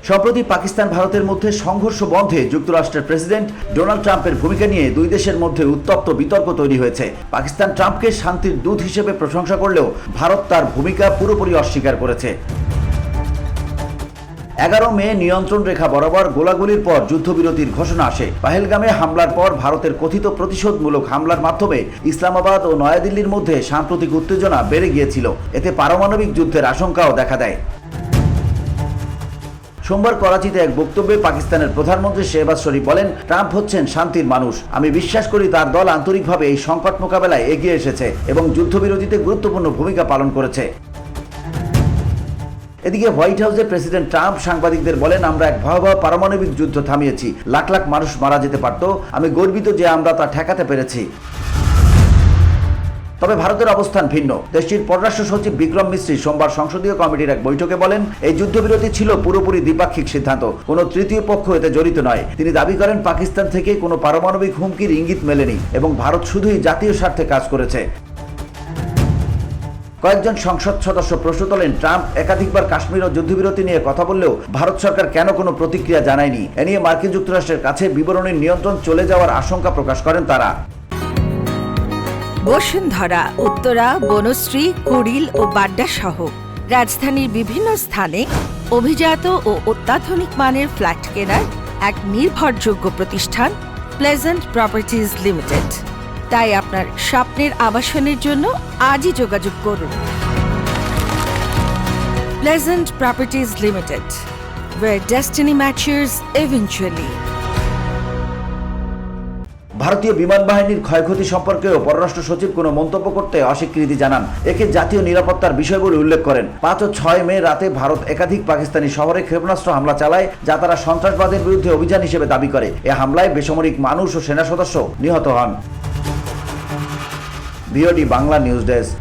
সম্প্রতি পাকিস্তান ভারতের মধ্যে সংঘর্ষ বন্ধে যুক্তরাষ্ট্রের প্রেসিডেন্ট ডোনাল্ড ট্রাম্পের ভূমিকা নিয়ে দুই দেশের মধ্যে উত্তপ্ত বিতর্ক তৈরি হয়েছে। পাকিস্তান ট্রাম্পকে শান্তির দূত হিসেবে প্রশংসা করলেও ভারত তার ভূমিকা পুরোপুরি অস্বীকার করেছে। 11 মে নিয়ন্ত্রণ রেখা বরাবর গোলাগুলির পর যুদ্ধবিরতির ঘোষণা আসে। পাহেলগামে হামলার পর ভারতের কথিত প্রতিশোধমূলক হামলার মাধ্যমে ইসলামাবাদ ও নয়াদিল্লির মধ্যে সাম্প্রতিক উত্তেজনা বেড়ে গিয়েছিল। এতে পারমাণবিক যুদ্ধের আশঙ্কাও দেখা দেয়। সোমবার করাচিতে এক বক্তব্যে পাকিস্তানের প্রধানমন্ত্রী শেহবাজ শরীফ বলেন, ট্রাম্প হচ্ছেন শান্তির মানুষ। আমি বিশ্বাস করি তার দল আন্তরিকভাবে এই সংকট মোকাবেলায় এগিয়ে এসেছে এবং যুদ্ধবিরতিতে গুরুত্বপূর্ণ ভূমিকা পালন করেছে। এদিকে হোয়াইট হাউসে প্রেসিডেন্ট ট্রাম্প সাংবাদিকদের বলেন, আমরা এক ভয়াবহ পারমাণবিক যুদ্ধ থামিয়েছি। লাখ লাখ মানুষ মারা যেতে পারত। আমি গর্বিত যে আমরা তা ঠেকাতে পেরেছি। তবে ভারতের অবস্থান ভিন্ন। দেশটির পররাষ্ট্র সচিব বিক্রম মিশ্রি সোমবার সংসদীয় কমিটির এক বৈঠকে বলেন, এই যুদ্ধবিরতি ছিল পুরোপুরি দ্বিপাক্ষিক সিদ্ধান্ত। কোনো তৃতীয় পক্ষ এতে জড়িত নয়। তিনি দাবি করেন, পাকিস্তান থেকে কোনো পারমাণবিক হুমকির ইঙ্গিত মেলেনি এবং ভারত শুধুই জাতীয় স্বার্থে কাজ করেছে। কয়েকজন সংসদ সদস্য প্রশ্ন তোলেন, ট্রাম্প একাধিকবার কাশ্মীর ও যুদ্ধবিরতি নিয়ে কথা বললেও ভারত সরকার কেন কোনো প্রতিক্রিয়া জানায়নি। এ নিয়ে মার্কিন যুক্তরাষ্ট্রের কাছে বিবরণীর নিয়ন্ত্রণ চলে যাওয়ার আশঙ্কা প্রকাশ করেন তারা। বসুন্ধরা, উত্তরা, বনশ্রী, কুড়িল ও বাড্ডা সহ রাজধানীর বিভিন্ন স্থানে অভিজাত ও অত্যাধুনিক মানের ফ্ল্যাট কেনার এক নির্ভরযোগ্য প্রতিষ্ঠান প্লেজেন্ট প্রপার্টিজ লিমিটেড। তাই আপনার স্বপ্নের আবাসনের জন্য আজই যোগাযোগ করুন। Pleasant properties limited, where destiny matures eventually. ভারতীয় বিমান বাহিনীর ক্ষয়ক্ষতি সম্পর্কেও পররাষ্ট্র সচিব কোনো মন্তব্য করতে অস্বীকৃতি জানান। একে জাতীয় নিরাপত্তার বিষয় বলে উল্লেখ করেন। 5 ও 6 মে রাতে ভারত একাধিক পাকিস্তানি শহরে ক্ষেপণাস্ত্র হামলা চালায়, যা তারা সন্ত্রাসবাদের বিরুদ্ধে অভিযান হিসেবে দাবি করে। এ হামলায় বেসামরিক মানুষ ও সেনা সদস্য নিহত হন। VOD Bangla news desk.